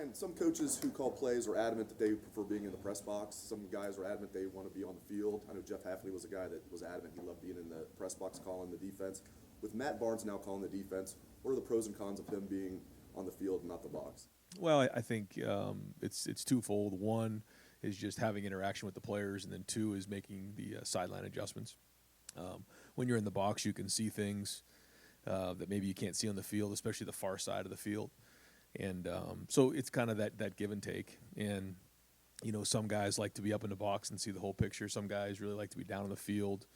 Ryan, some coaches who call plays are adamant that they prefer being in the press box. Some guys are adamant they want to be on the field. I know Jeff Hafley was a guy that was adamant he loved being in the press box calling the defense. With Matt Barnes now calling the defense, what are the pros and cons of him being on the field and not the box? Well, I think it's twofold. One is just having interaction with the players, and then two is making the sideline adjustments. When you're in the box, you can see things that maybe you can't see on the field, especially the far side of the field. And so it's kind of that give and take. And, some guys like to be up in the box and see the whole picture. Some guys really like to be down on the field.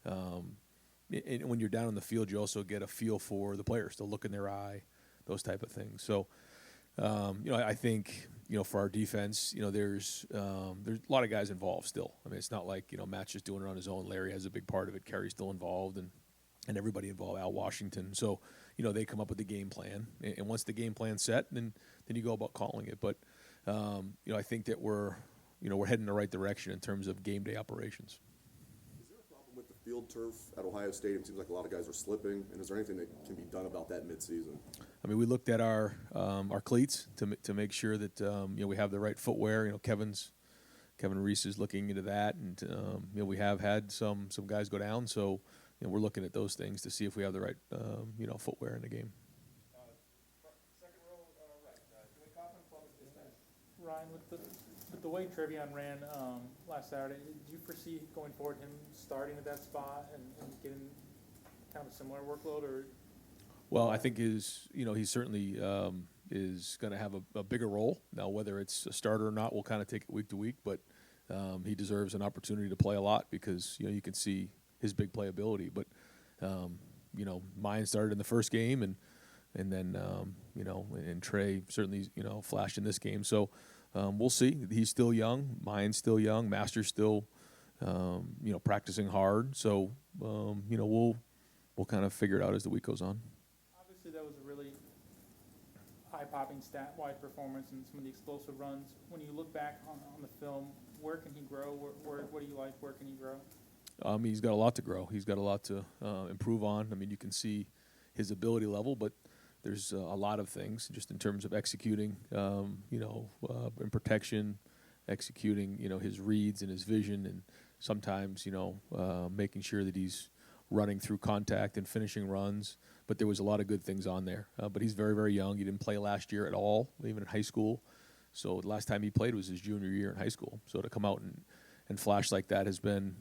And when you're down on the field, you also get a feel for the players, the look in their eye, those type of things. So, I think, for our defense, there's a lot of guys involved still. I mean, it's not like, Matt's just doing it on his own. Larry has a big part of it. Kerry's still involved, and everybody involved, Al Washington. So, they come up with the game plan. And once the game plan's set, then you go about calling it. But, I think that we're heading in the right direction in terms of game day operations. Is there a problem with the field turf at Ohio State? It seems like a lot of guys are slipping. And is there anything that can be done about that midseason? I mean, we looked at our cleats to make sure that we have the right footwear. Kevin Reese is looking into that, and we have had some guys go down. So we're looking at those things to see if we have the right footwear in the game. Second row, right. Julie Kaufman, Columbus Dispatch. Ryan, with the way Trevion ran last Saturday, did you foresee going forward him starting at that spot and getting kind of a similar workload, or? Well, I think he certainly is going to have a bigger role. Now, whether it's a starter or not, we'll kind of take it week to week, but he deserves an opportunity to play a lot because, you can see his big playability. But, mine started in the first game, and then, and Trey certainly, flashed in this game. So we'll see. He's still young. Mine's still young. Master's still, practicing hard. So, we'll kind of figure it out as the week goes on. That was a really eye-popping stat-wide performance and some of the explosive runs. When you look back on the film, where can he grow? What do you like? Where can he grow? He's got a lot to grow. He's got a lot to improve on. I mean, you can see his ability level, but there's a lot of things just in terms of executing, in protection, executing, his reads and his vision, and sometimes, making sure that he's running through contact and finishing runs. But there was a lot of good things on there. But he's very, very young. He didn't play last year at all, even in high school. So the last time he played was his junior year in high school. So to come out and flash like that has been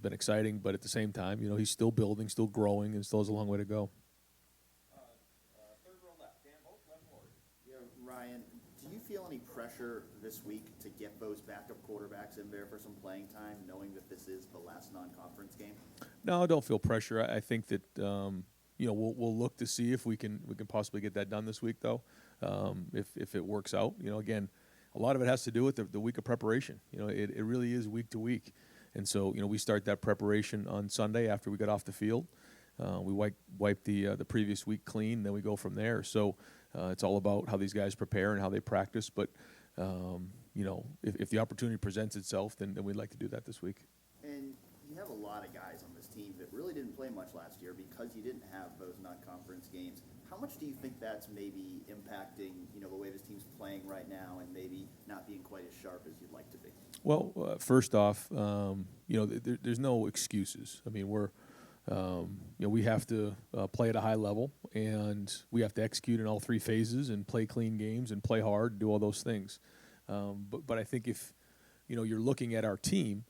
exciting. But at the same time, he's still building, still growing, and still has a long way to go. Third row left, Dan Holt, left forward. Yeah, Ryan, do you feel any pressure this week to get those backup quarterbacks in there for some playing time, knowing that this is the last non-conference game? No, I don't feel pressure. I think that we'll look to see if we can possibly get that done this week, though. If it works out, again, a lot of it has to do with the week of preparation. It really is week to week, and so we start that preparation on Sunday after we get off the field. We wipe the previous week clean, then we go from there. So it's all about how these guys prepare and how they practice. But if the opportunity presents itself, then we'd like to do that this week. And you have a lot of guys on this team that really didn't play much last year because you didn't have those non-conference games. How much do you think that's maybe impacting, the way this team's playing right now and maybe not being quite as sharp as you'd like to be? Well, first off, there's no excuses. I mean, we have to play at a high level, and we have to execute in all three phases and play clean games and play hard, do all those things. But I think if, you're looking at our team,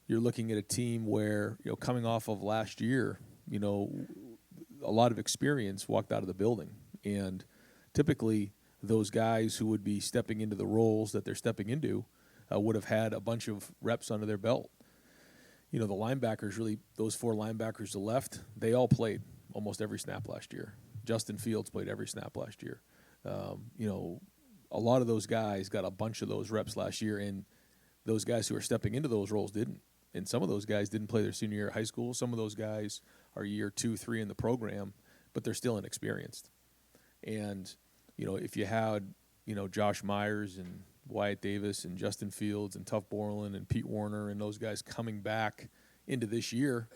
you're looking at a team where, coming off of last year, a lot of experience walked out of the building. And typically those guys who would be stepping into the roles that they're stepping into would have had a bunch of reps under their belt. The linebackers, really, those four linebackers to the left, they all played almost every snap last year. Justin Fields played every snap last year. A lot of those guys got a bunch of those reps last year, and those guys who are stepping into those roles didn't. And some of those guys didn't play their senior year of high school. Some of those guys are year 2, 3 in the program, but they're still inexperienced. And, if you had, Josh Myers and Wyatt Davis and Justin Fields and Tuff Borland and Pete Warner and those guys coming back into this year,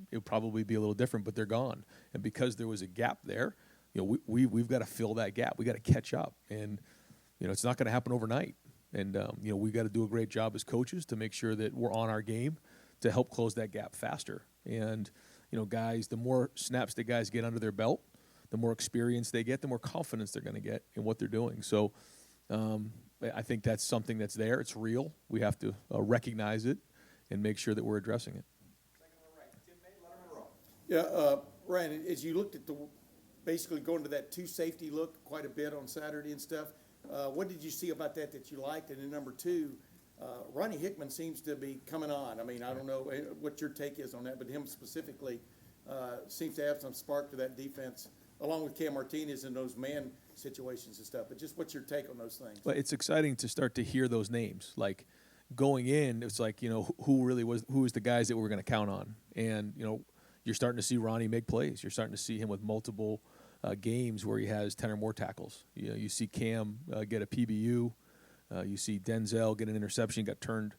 it would probably be a little different, but they're gone. And because there was a gap there, we've got to fill that gap. We got to catch up. And, it's not going to happen overnight. And, we got to do a great job as coaches to make sure that we're on our game to help close that gap faster. And, guys, the more snaps the guys get under their belt, the more experience they get, the more confidence they're going to get in what they're doing. So I think that's something that's there. It's real. We have to recognize it and make sure that we're addressing it. Yeah, Ryan, as you looked at basically going to that two safety look quite a bit on Saturday and stuff, what did you see about that you liked? And then number two, Ronnie Hickman seems to be coming on. I mean, I don't know what your take is on that, but him specifically seems to have some spark to that defense, along with Cam Martinez in those man situations and stuff. But just what's your take on those things? But it's exciting to start to hear those names. Like going in, it's like, who was the guys that we were going to count on? And, you're starting to see Ronnie make plays. You're starting to see him with multiple games where he has 10 or more tackles. You see Cam get a PBU. You see Denzel get an interception, got turned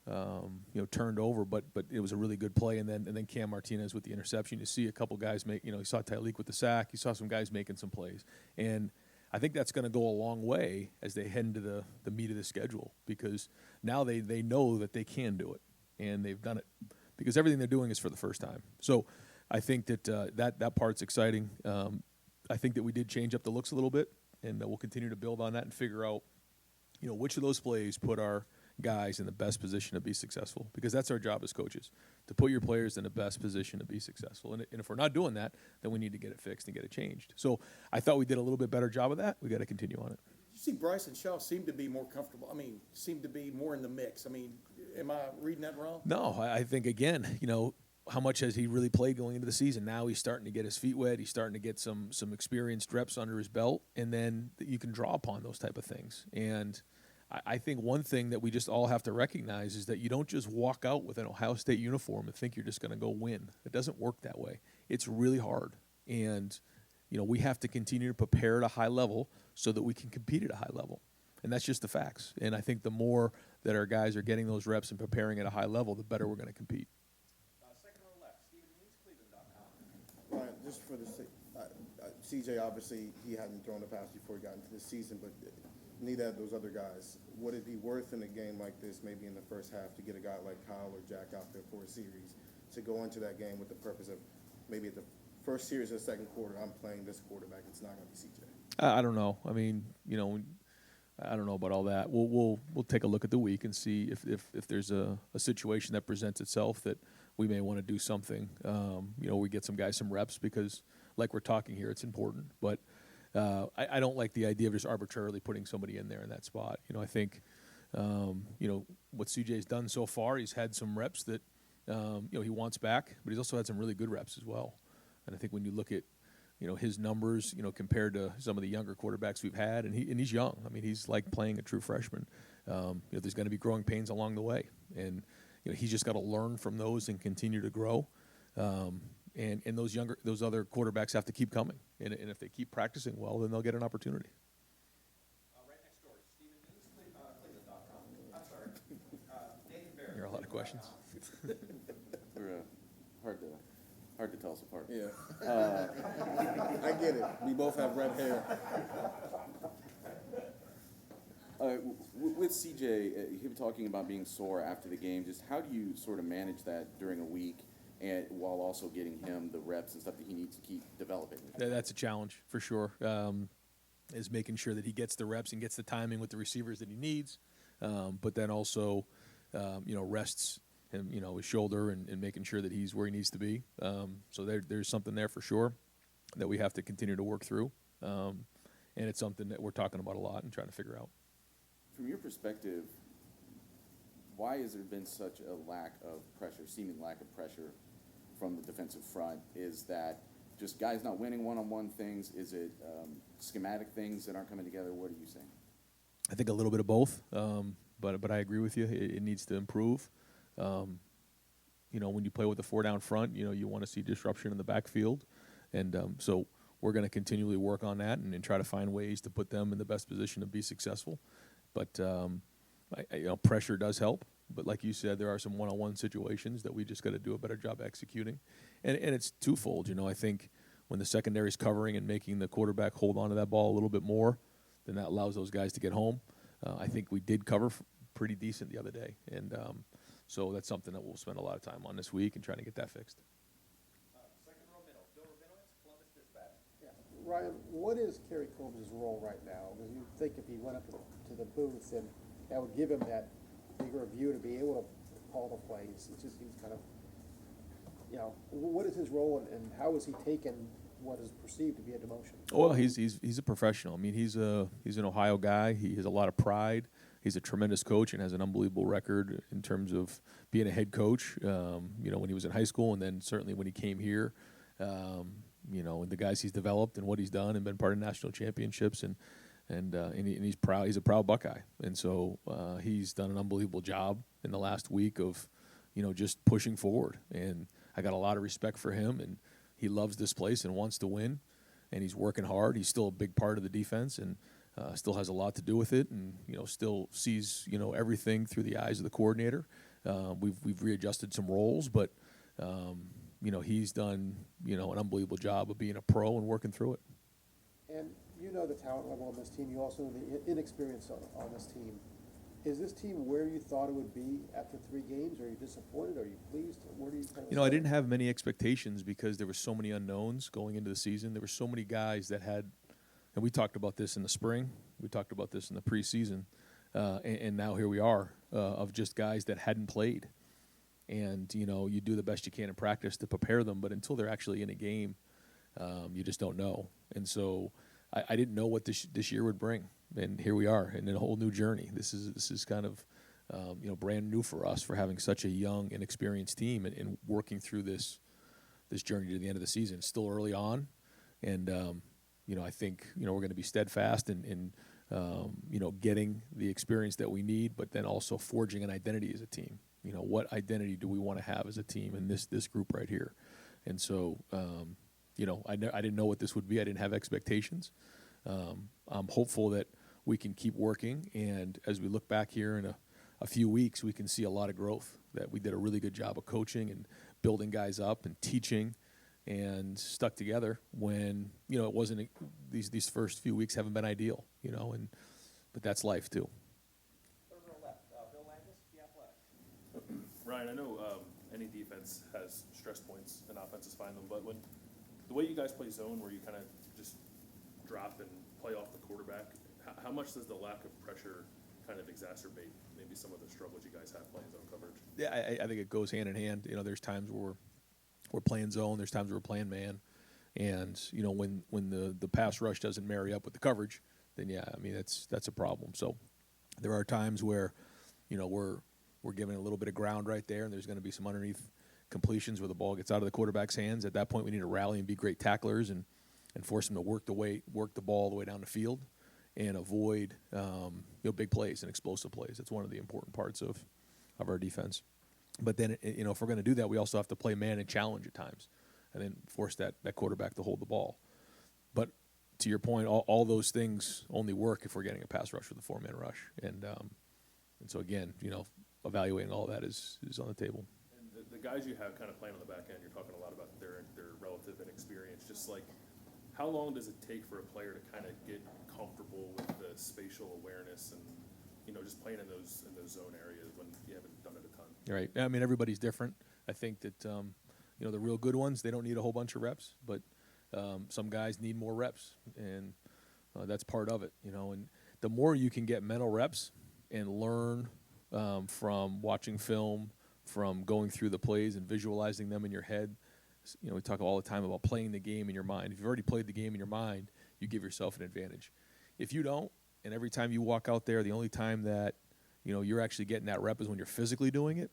over, but it was a really good play. And then Cam Martinez with the interception. You see a couple guys make, you saw Tyleek with the sack. You saw some guys making some plays. And I think that's going to go a long way as they head into the meat of the schedule, because now they know that they can do it, and they've done it because everything they're doing is for the first time. So I think that that part's exciting. I think that we did change up the looks a little bit, and we'll continue to build on that and figure out, which of those plays put our guys in the best position to be successful, because that's our job as coaches, to put your players in the best position to be successful. And if we're not doing that, then we need to get it fixed and get it changed. So I thought we did a little bit better job of that. We got to continue on it. You see Bryson Shaw seem to be more comfortable. I mean, seem to be more in the mix. I mean, am I reading that wrong? No, I think, again, how much has he really played going into the season? Now he's starting to get his feet wet. He's starting to get some experienced reps under his belt, and then you can draw upon those type of things. And I think one thing that we just all have to recognize is that you don't just walk out with an Ohio State uniform and think you're just going to go win. It doesn't work that way. It's really hard. And, we have to continue to prepare at a high level so that we can compete at a high level. And that's just the facts. And I think the more that our guys are getting those reps and preparing at a high level, the better we're going to compete. Second row left, Stephen Means, Cleveland.com. Ryan, just for the CJ, obviously he hadn't thrown a pass before he got into the season, but neither of those other guys. Would it be worth in a game like this, maybe in the first half, to get a guy like Kyle or Jack out there for a series, to go into that game with the purpose of maybe at the first series of the second quarter, I'm playing this quarterback, it's not going to be CJ? I don't know. I mean, I don't know about all that. We'll take a look at the week and see if there's a situation that presents itself that we may want to do something. We get some guys some reps because, like we're talking here, it's important. But I don't like the idea of just arbitrarily putting somebody in there in that spot. I think, what CJ's done so far, he's had some reps that, he wants back, but he's also had some really good reps as well. And I think when you look at, his numbers, compared to some of the younger quarterbacks we've had, and he's young. I mean, he's like playing a true freshman. There's going to be growing pains along the way. And, he's just got to learn from those and continue to grow. And those other quarterbacks have to keep coming. And if they keep practicing well, then they'll get an opportunity. Right next door, Stephen Means, Cleveland.com. I'm sorry. Nathan Barrett. There are a lot of questions. They're hard to tell us apart. Yeah. I get it. We both have red hair. With CJ, him talking about being sore after the game, just how do you sort of manage that during a week, and while also getting him the reps and stuff that he needs to keep developing? That's a challenge for sure. Is making sure that he gets the reps and gets the timing with the receivers that he needs, but then also, rests him, his shoulder and making sure that he's where he needs to be. So there's something there for sure that we have to continue to work through, and it's something that we're talking about a lot and trying to figure out. From your perspective, why has there been such a lack of pressure, seeming lack of pressure from the defensive front? Is that just guys not winning one-on-one things? Is it schematic things that aren't coming together? What are you saying? I think a little bit of both, but I agree with you. It needs to improve. When you play with a four-down front, you want to see disruption in the backfield. And so we're going to continually work on that and try to find ways to put them in the best position to be successful. But, pressure does help. But like you said, there are some one-on-one situations that we just got to do a better job executing. And it's twofold. I think when the secondary's covering and making the quarterback hold on to that ball a little bit more, then that allows those guys to get home. I think we did cover pretty decent the other day, and so that's something that we'll spend a lot of time on this week and trying to get that fixed. Ryan, what is Kerry Corbin's role right now? Because you think if he went up to the booth, and that would give him that bigger view to be able to call the plays. It just seems kind of, what is his role, and how is he taken what is perceived to be a demotion? Well, he's a professional. I mean, he's an Ohio guy. He has a lot of pride. He's a tremendous coach and has an unbelievable record in terms of being a head coach. When he was in high school, and then certainly when he came here. And the guys he's developed and what he's done and been part of national championships and he's proud. He's a proud Buckeye, and so he's done an unbelievable job in the last week of, just pushing forward. And I got a lot of respect for him, and he loves this place and wants to win, and he's working hard. He's still a big part of the defense and still has a lot to do with it, and still sees everything through the eyes of the coordinator. We've readjusted some roles, but. He's done, an unbelievable job of being a pro and working through it. And the talent level on this team. You also know the inexperience on this team. Is this team where you thought it would be after 3 games? Are you disappointed? Are you pleased? Where do you kind of I didn't have many expectations because there were so many unknowns going into the season. There were so many guys that had, and we talked about this in the spring. We talked about this in the preseason. And now here we are of just guys that hadn't played. And, you do the best you can in practice to prepare them, but until they're actually in a game, you just don't know. And so I didn't know what this year would bring. And here we are in a whole new journey. This is kind of, brand new for us for having such a young and experienced team and working through this journey to the end of the season. It's still early on. And, I think, we're going to be steadfast in getting the experience that we need, but then also forging an identity as a team. What identity do we want to have as a team in this group right here? And so, I didn't know what this would be. I didn't have expectations. I'm hopeful that we can keep working, and as we look back here in a few weeks, we can see a lot of growth, that we did a really good job of coaching and building guys up and teaching and stuck together when, it wasn't these first few weeks haven't been ideal, but that's life too. Ryan, I know any defense has stress points and offenses find them, but when the way you guys play zone, where you kind of just drop and play off the quarterback, how much does the lack of pressure kind of exacerbate maybe some of the struggles you guys have playing zone coverage? Yeah, I think it goes hand in hand. There's times where we're playing zone, there's times where we're playing man, and when the pass rush doesn't marry up with the coverage, then that's a problem. So there are times where we're giving a little bit of ground right there, and there's going to be some underneath completions where the ball gets out of the quarterback's hands. At that point, we need to rally and be great tacklers and force them to work the ball all the way down the field and avoid big plays and explosive plays. That's one of the important parts of our defense. But then, if we're going to do that, we also have to play man and challenge at times and then force that quarterback to hold the ball. But to your point, all those things only work if we're getting a pass rush with a 4-man rush. And so, again, evaluating all of that is on the table. And the guys you have kind of playing on the back end, you're talking a lot about their relative inexperience. Just like, how long does it take for a player to kind of get comfortable with the spatial awareness and just playing in those zone areas when you haven't done it a ton? Right. I mean, everybody's different. I think that the real good ones, they don't need a whole bunch of reps, but some guys need more reps, and that's part of it. And the more you can get mental reps and learn. From watching film, from going through the plays and visualizing them in your head. We talk all the time about playing the game in your mind. If you've already played the game in your mind, you give yourself an advantage. If you don't, and every time you walk out there, the only time that you're actually getting that rep is when you're physically doing it,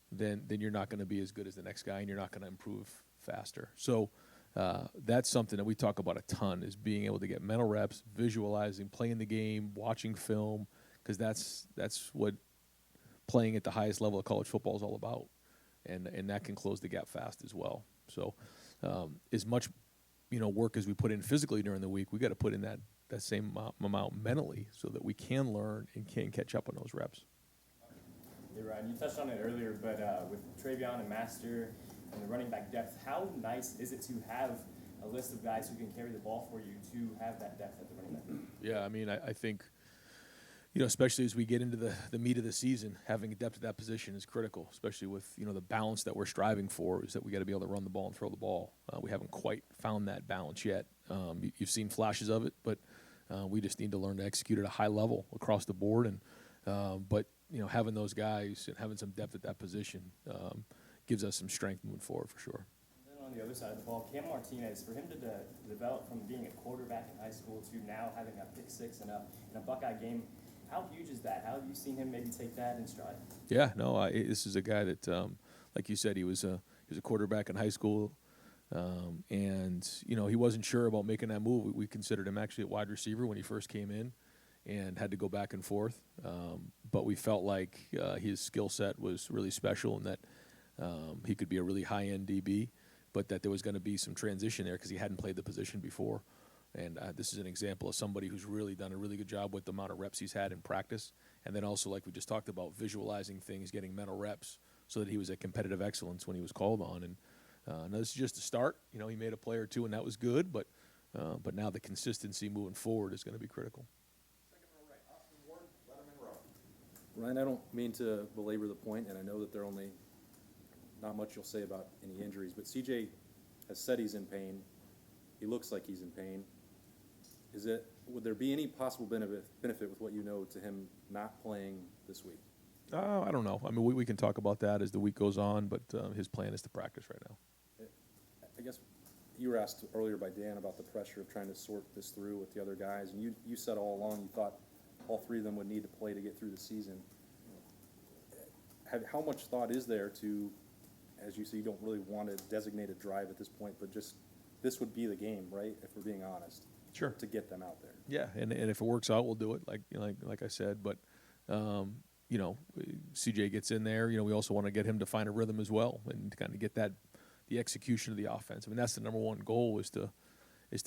then you're not going to be as good as the next guy, and you're not going to improve faster. So that's something that we talk about a ton, is being able to get mental reps, visualizing, playing the game, watching film, because that's what playing at the highest level of college football is all about, and that can close the gap fast as well. So as much work as we put in physically during the week, we got to put in that same amount mentally so that we can learn and can catch up on those reps. Hey Ryan, you touched on it earlier, but with Travion and Master and the running back depth, how nice is it to have a list of guys who can carry the ball for you to have that depth at the running back? Yeah, I mean, I think, especially as we get into the meat of the season, having depth at that position is critical, especially with, the balance that we're striving for is that we got to be able to run the ball and throw the ball. We haven't quite found that balance yet. You've seen flashes of it, but we just need to learn to execute at a high level across the board. But having those guys and having some depth at that position gives us some strength moving forward for sure. And then on the other side of the ball, Cam Martinez, for him to develop from being a quarterback in high school to now having a pick six in a Buckeye game, how huge is that? How have you seen him maybe take that in stride? Yeah, no, this is a guy that, like you said, he was a quarterback in high school, and he wasn't sure about making that move. We considered him actually a wide receiver when he first came in, and had to go back and forth. But we felt like his skill set was really special, and that he could be a really high-end DB, but that there was going to be some transition there because he hadn't played the position before. And this is an example of somebody who's really done a really good job with the amount of reps he's had in practice. And then also, like we just talked about, visualizing things, getting mental reps so that he was at competitive excellence when he was called on. And now this is just a start. He made a play or two, and that was good. But now the consistency moving forward is going to be critical. Ryan, I don't mean to belabor the point, and I know that there are only not much you'll say about any injuries, but CJ has said he's in pain. He looks like he's in pain. Would there be any possible benefit with what you know to him not playing this week? I don't know. I mean, we can talk about that as the week goes on, but his plan is to practice right now. I guess you were asked earlier by Dan about the pressure of trying to sort this through with the other guys, and you said all along you thought all three of them would need to play to get through the season. How much thought is there to, as you say, you don't really want to designate a drive at this point, but just this would be the game, right, if we're being honest? Sure. To get them out there. Yeah, and if it works out, we'll do it. Like I said, but CJ gets in there. We also want to get him to find a rhythm as well and kind of get the execution of the offense. I mean, that's the number one goal is to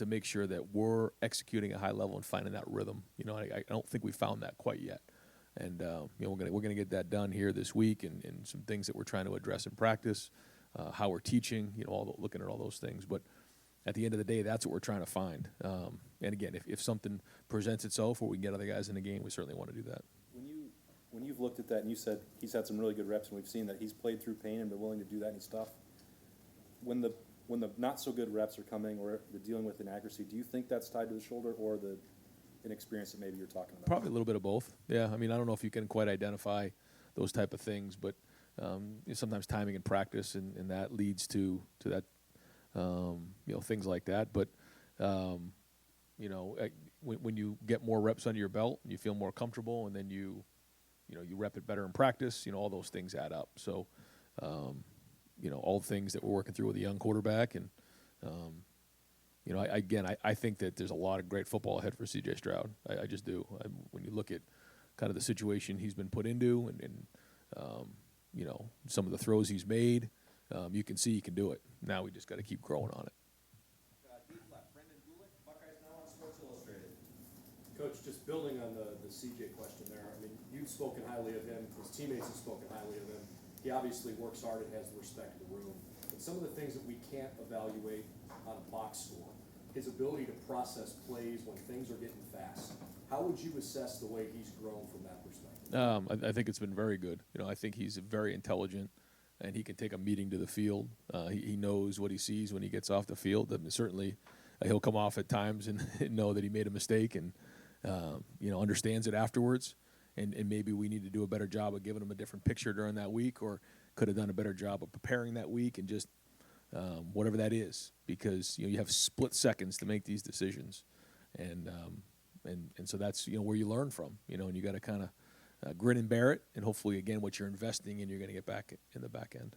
make sure that we're executing at a high level and finding that rhythm. I don't think we found that quite yet, and we're gonna get that done here this week, and some things that we're trying to address in practice, how we're teaching, looking at all those things, but. At the end of the day, that's what we're trying to find. And again, if something presents itself where we can get other guys in the game, we certainly want to do that. When you've looked at that and you said he's had some really good reps and we've seen that he's played through pain and been willing to do that and stuff, when the not so good reps are coming or the dealing with inaccuracy, do you think that's tied to the shoulder or the inexperience that maybe you're talking about? Probably a little bit of both. Yeah, I mean, I don't know if you can quite identify those type of things, but sometimes timing in practice and that leads to that. Things like that. But, when you get more reps under your belt, you feel more comfortable, and then you rep it better in practice, all those things add up. So, all things that we're working through with a young quarterback. And, I think that there's a lot of great football ahead for C.J. Stroud. I just do. When you look at kind of the situation he's been put into and some of the throws he's made, you can see he can do it. Now we just got to keep growing on it. Coach, just building on the CJ question there, I mean, you've spoken highly of him, his teammates have spoken highly of him. He obviously works hard and has the respect of the room. But some of the things that we can't evaluate on a box score, his ability to process plays when things are getting fast, how would you assess the way he's grown from that perspective? I think it's been very good. I think he's very intelligent, and he can take a meeting to the field. He knows what he sees when he gets off the field. I mean, certainly, he'll come off at times and know that he made a mistake and, understands it afterwards. And maybe we need to do a better job of giving him a different picture during that week, or could have done a better job of preparing that week and just whatever that is. Because, you have split seconds to make these decisions. And so that's, where you learn from, and you got to kind of grin and bear it, and hopefully, again, what you're investing in, you're going to get back in the back end.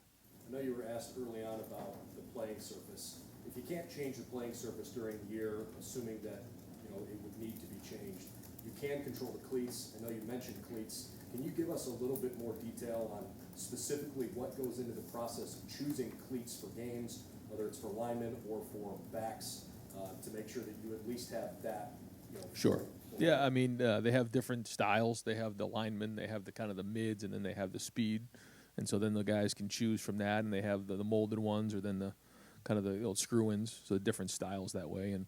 I know you were asked early on about the playing surface. If you can't change the playing surface during the year, assuming that it would need to be changed, you can control the cleats. I know you mentioned cleats. Can you give us a little bit more detail on specifically what goes into the process of choosing cleats for games, whether it's for linemen or for backs, to make sure that you at least have that? Sure. Yeah, I mean, they have different styles. They have the linemen, they have the kind of the mids, and then they have the speed. And so then the guys can choose from that, and they have the molded ones, or then the kind of the old screw-ins, so different styles that way, and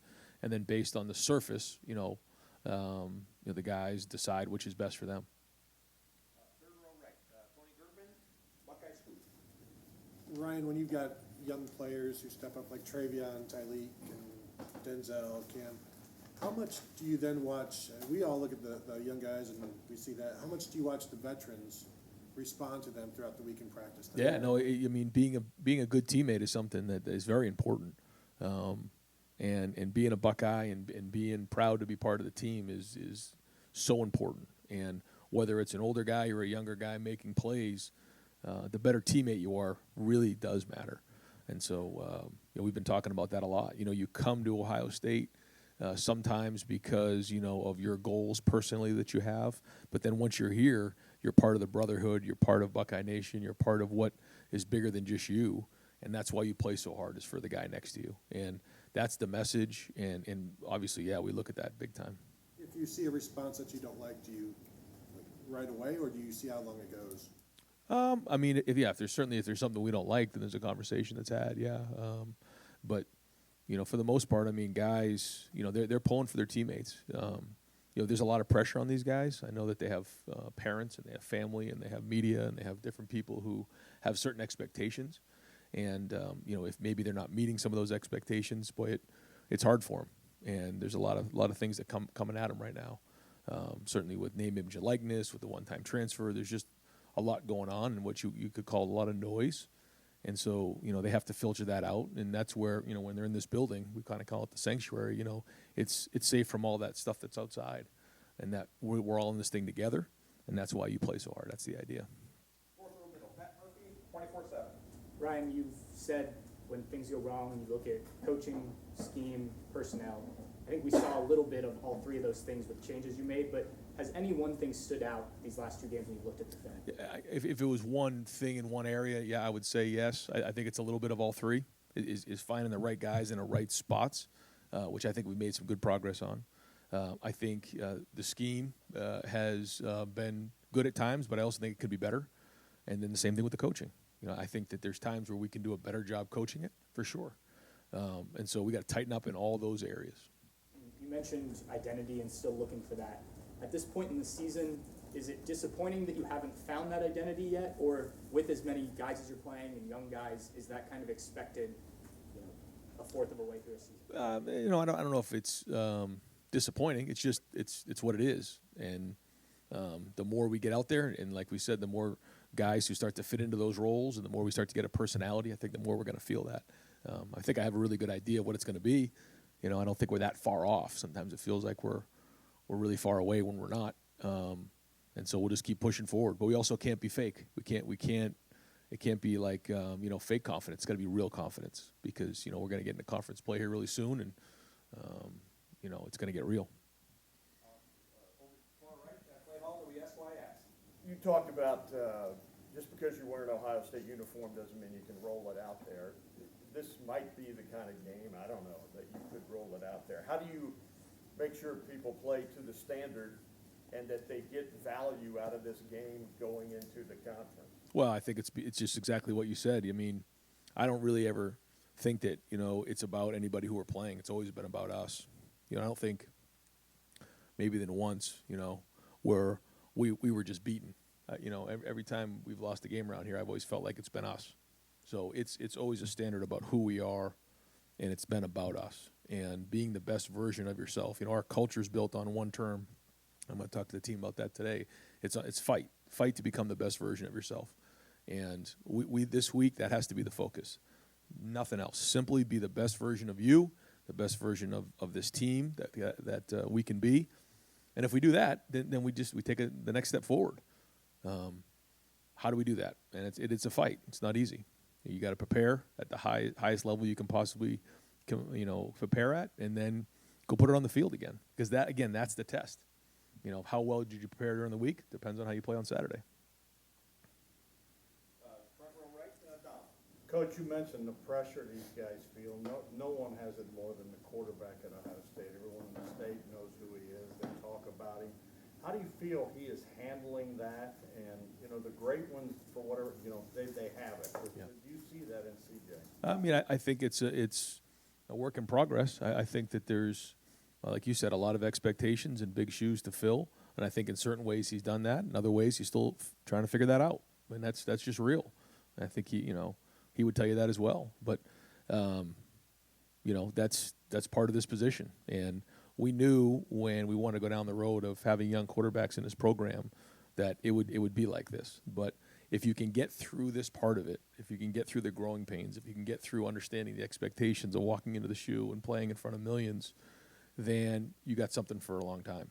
then based on the surface, the guys decide which is best for them. Third row right, Tony Corbin, Buckeye School. Ryan, when you've got young players who step up like Travion, Tyleek, and Denzel, Cam, how much do you then watch? We all look at the young guys and we see that. How much do you watch the veterans respond to them throughout the week in practice? Yeah, no, I mean being a good teammate is something that is very important, and being a Buckeye and being proud to be part of the team is so important. And whether it's an older guy or a younger guy making plays, the better teammate you are really does matter. And so we've been talking about that a lot. You come to Ohio State sometimes because of your goals personally that you have, but then once you're here, you're part of the brotherhood, you're part of Buckeye Nation, you're part of what is bigger than just you, and that's why you play so hard, is for the guy next to you. And that's the message, and obviously, yeah, we look at that big time. If you see a response that you don't like, do you right away, or do you see how long it goes? I mean, if there's something we don't like, then there's a conversation that's had, yeah. But for the most part, I mean, guys, they're pulling for their teammates. There's a lot of pressure on these guys. I know that they have parents and they have family and they have media and they have different people who have certain expectations. And if maybe they're not meeting some of those expectations, boy, it's hard for them. And there's a lot of things that coming at them right now. Certainly with name, image, and likeness, with the one-time transfer, there's just a lot going on, and what you could call a lot of noise. And so, they have to filter that out, and that's where, when they're in this building, we kind of call it the sanctuary, it's safe from all that stuff that's outside, and that we're all in this thing together, and that's why you play so hard. That's the idea. Fourth row middle, Pat Murphy, 24/7. Ryan, you've said when things go wrong, you look at coaching, scheme, personnel. I think we saw a little bit of all three of those things with changes you made, but has any one thing stood out these last two games when you looked at the film? If it was one thing in one area, yeah, I would say yes. I think it's a little bit of all three. Is finding the right guys in the right spots, which I think we made some good progress on. I think the scheme has been good at times, but I also think it could be better. And then the same thing with the coaching. I think that there's times where we can do a better job coaching it, for sure. And so we got to tighten up in all those areas. You mentioned identity and still looking for that. At this point in the season, is it disappointing that you haven't found that identity yet? Or with as many guys as you're playing and young guys, is that kind of expected, a fourth of a way through a season? I don't know if it's disappointing. It's just it's what it is. And the more we get out there, and like we said, the more guys who start to fit into those roles, and the more we start to get a personality, I think the more we're going to feel that. I think I have a really good idea of what it's going to be. I don't think we're that far off. Sometimes it feels like we're really far away when we're not. And so we'll just keep pushing forward. But we also can't be fake. We can't. It can't be like fake confidence. It's got to be real confidence, because we're going to get into conference play here really soon, and it's going to get real. You talked about just because you're wearing an Ohio State uniform doesn't mean you can roll it out there. This might be the kind of game, I don't know, that you could roll it out there. How do you make sure people play to the standard and that they get value out of this game going into the conference? Well, I think it's just exactly what you said. I mean, I don't really ever think that it's about anybody who we're playing. It's always been about us. I don't think maybe than once where we were just beaten. Every time we've lost a game around here, I've always felt like it's been us. So it's always a standard about who we are, and it's been about us and being the best version of yourself. Our culture's built on one term. I'm going to talk to the team about that today. It's fight to become the best version of yourself. And we this week, that has to be the focus. Nothing else. Simply be the best version of you, the best version of this team that we can be. And if we do that, then we take the next step forward. How do we do that? And it's a fight. It's not easy. You got to prepare at the highest level you can possibly prepare at, and then go put it on the field again. Because that's the test. How well did you prepare during the week? Depends on how you play on Saturday. Front row right, Dom. Coach, you mentioned the pressure these guys feel. No one has it more than the quarterback at Ohio State. Everyone in the state knows who he is. They talk about him. How do you feel he is handling that? And, the great ones, for whatever, they have it. Yeah. Do you see that in CJ? I mean, I think it's a work in progress. I think that there's, like you said, a lot of expectations and big shoes to fill. And I think in certain ways he's done that. In other ways, he's still trying to figure that out. I mean, that's just real. And I think he would tell you that as well. But, that's part of this position. And we knew when we wanted to go down the road of having young quarterbacks in this program that it would be like this. But if you can get through this part of it, if you can get through the growing pains, if you can get through understanding the expectations of walking into the shoe and playing in front of millions, then you got something for a long time.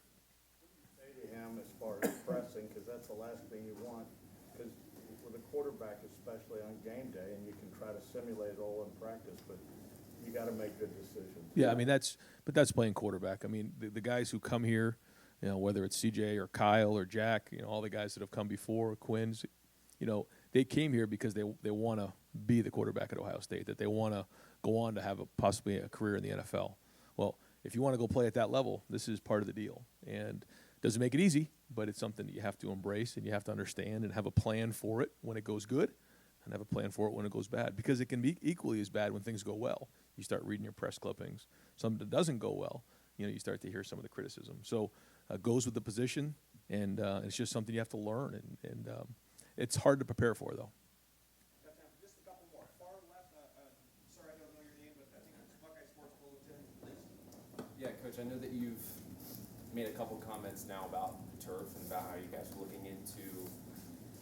Say to him as far as pressing, because that's the last thing you want, because with a quarterback, especially on game day, and you can try to simulate it all in practice, but you got to make good decisions. Yeah, I mean that's playing quarterback. I mean the guys who come here, whether it's CJ or Kyle or Jack, all the guys that have come before, Quinn's, they came here because they want to be the quarterback at Ohio State, that they want to go on to have possibly a career in the NFL. Well, if you want to go play at that level, this is part of the deal. And it doesn't make it easy, but it's something that you have to embrace and you have to understand and have a plan for it when it goes good and have a plan for it when it goes bad, because it can be equally as bad when things go well. You start reading your press clippings. Something that doesn't go well, you start to hear some of the criticism. So it goes with the position, and it's just something you have to learn, and it's hard to prepare for, though. Got time for just a couple more. Far left, sorry, I don't know your name, but I think it's Buckeye Sports Bulletin, please. Yeah, Coach, I know that you've made a couple comments now about the turf and about how you guys are looking into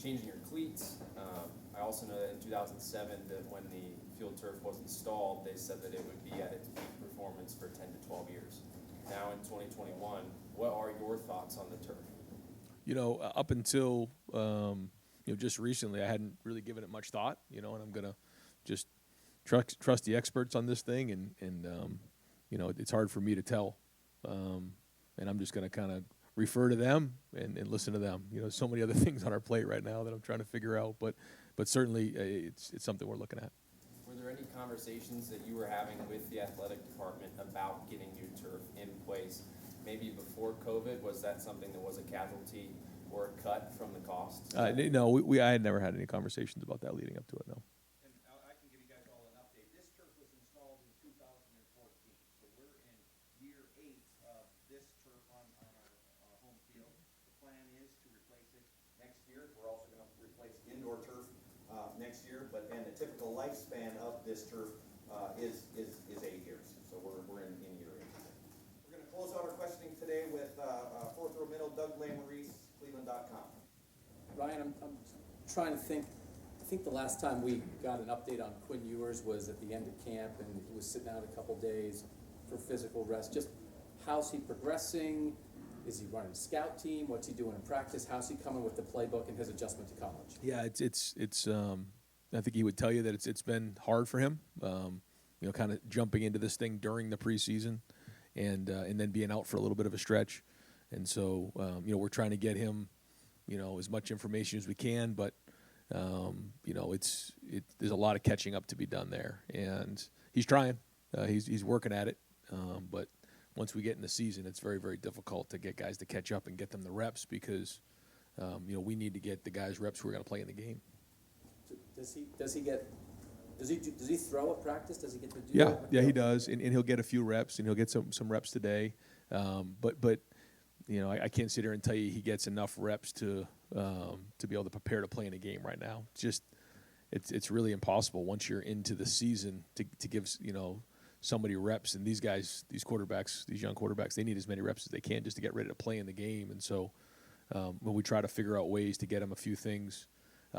changing your cleats. I also know that in 2007, that when the field turf was installed, they said that it would be at its peak performance for 10 to 12 years. Now in 2021, what are your thoughts on the turf? Up until just recently, I hadn't really given it much thought. And I'm gonna just trust the experts on this thing, and it's hard for me to tell, and I'm just gonna kind of refer to them and listen to them. So many other things on our plate right now that I'm trying to figure out, but certainly it's something we're looking at. Were there any conversations that you were having with the athletic department about getting new turf in place? Maybe before COVID, was that something that was a casualty or a cut from the cost? No, I had never had any conversations about that leading up to it, no. And I can give you guys all an update. This turf was installed in 2014, so we're in year 8 of this turf on our home field. The plan is to replace it next year. We're also going to replace indoor turf next year, and the typical lifespan of this turf is 8 years. So we're in year 8. We're going to close out our questioning today with fourth row middle, Doug Lamarice, Cleveland.com. Ryan, I'm trying to think. I think the last time we got an update on Quinn Ewers was at the end of camp, and he was sitting out a couple days for physical rest. Just how's he progressing? Is he running a scout team? What's he doing in practice? How's he coming with the playbook and his adjustment to college? Yeah, it's I think he would tell you that it's been hard for him. Kind of jumping into this thing during the preseason, and then being out for a little bit of a stretch. And so, we're trying to get him, as much information as we can, but, there's a lot of catching up to be done there. And he's trying. He's working at it. But once we get in the season, it's very, very difficult to get guys to catch up and get them the reps because, we need to get the guys reps who are going to play in the game. Does he throw at practice? Does he get to do that? Yeah, he does, and he'll get a few reps, and he'll get some reps today. But I can't sit here and tell you he gets enough reps to be able to prepare to play in a game right now. It's really impossible once you're into the season to give somebody reps. And these guys, these young quarterbacks, they need as many reps as they can just to get ready to play in the game. And so when we try to figure out ways to get them a few things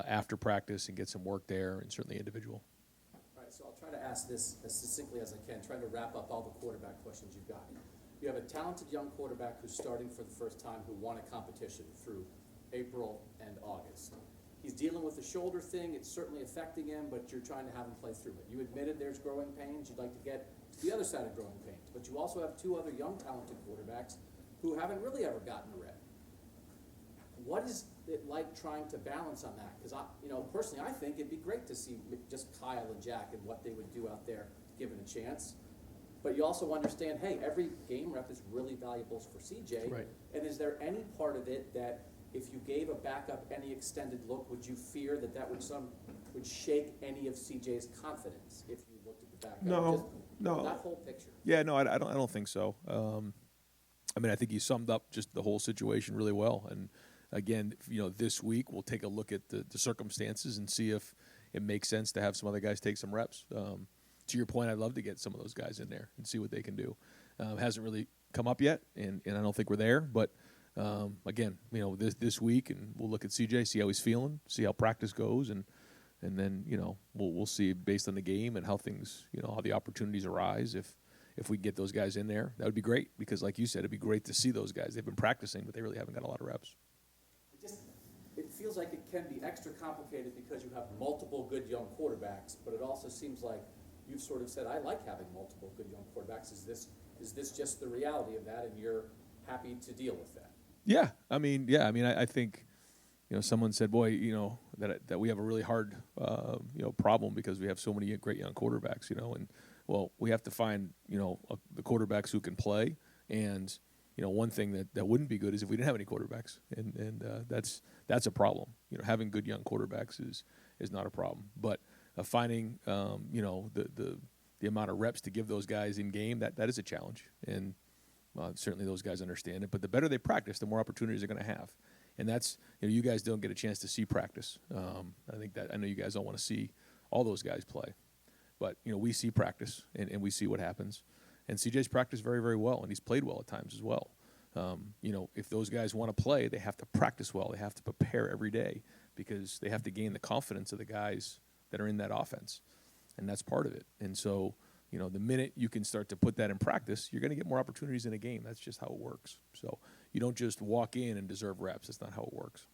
after practice and get some work there, and certainly individual. All right, so I'll try to ask this as succinctly as I can, trying to wrap up all the quarterback questions you've got. You have a talented young quarterback who's starting for the first time, who won a competition through April and August. He's dealing with the shoulder thing. It's certainly affecting him, but you're trying to have him play through it. You admitted there's growing pains. You'd like to get to the other side of growing pains. But you also have 2 other young talented quarterbacks who haven't really ever gotten a rep. What is it like trying to balance on that? Because personally, I think it'd be great to see just Kyle and Jack and what they would do out there given a chance. But you also understand, hey, every game rep is really valuable for CJ. Right. And is there any part of it that if you gave a backup any extended look, would you fear that would would shake any of CJ's confidence if you looked at the back? No, Just no. That whole picture. Yeah, no, I don't think so. I mean, I think you summed up just the whole situation really well. And again, this week we'll take a look at the circumstances and see if it makes sense to have some other guys take some reps. To your point, I'd love to get some of those guys in there and see what they can do. Hasn't really come up yet, and I don't think we're there. But again, this week, and we'll look at CJ, see how he's feeling, see how practice goes, and then we'll see based on the game and how things, how the opportunities arise. If we get those guys in there, that would be great, because like you said, it'd be great to see those guys. They've been practicing, but they really haven't got a lot of reps. It feels like it can be extra complicated because you have multiple good young quarterbacks, but it also seems like you've sort of said, I like having multiple good young quarterbacks. Is this just the reality of that, and you're happy to deal with that? Yeah, I mean, I think, someone said, boy, that we have a really hard, problem because we have so many great young quarterbacks, and well, we have to find, the quarterbacks who can play, and one thing that wouldn't be good is if we didn't have any quarterbacks, and that's a problem. Having good young quarterbacks is not a problem, but finding, the amount of reps to give those guys in game, that is a challenge, and certainly those guys understand it. But the better they practice, the more opportunities they're going to have, and that's you guys don't get a chance to see practice. I know you guys don't want to see all those guys play, but we see practice and we see what happens. And CJ's practiced very, very well, and he's played well at times as well. If those guys want to play, they have to practice well. They have to prepare every day because they have to gain the confidence of the guys that are in that offense, and that's part of it. And so, the minute you can start to put that in practice, you're going to get more opportunities in a game. That's just how it works. So you don't just walk in and deserve reps. That's not how it works.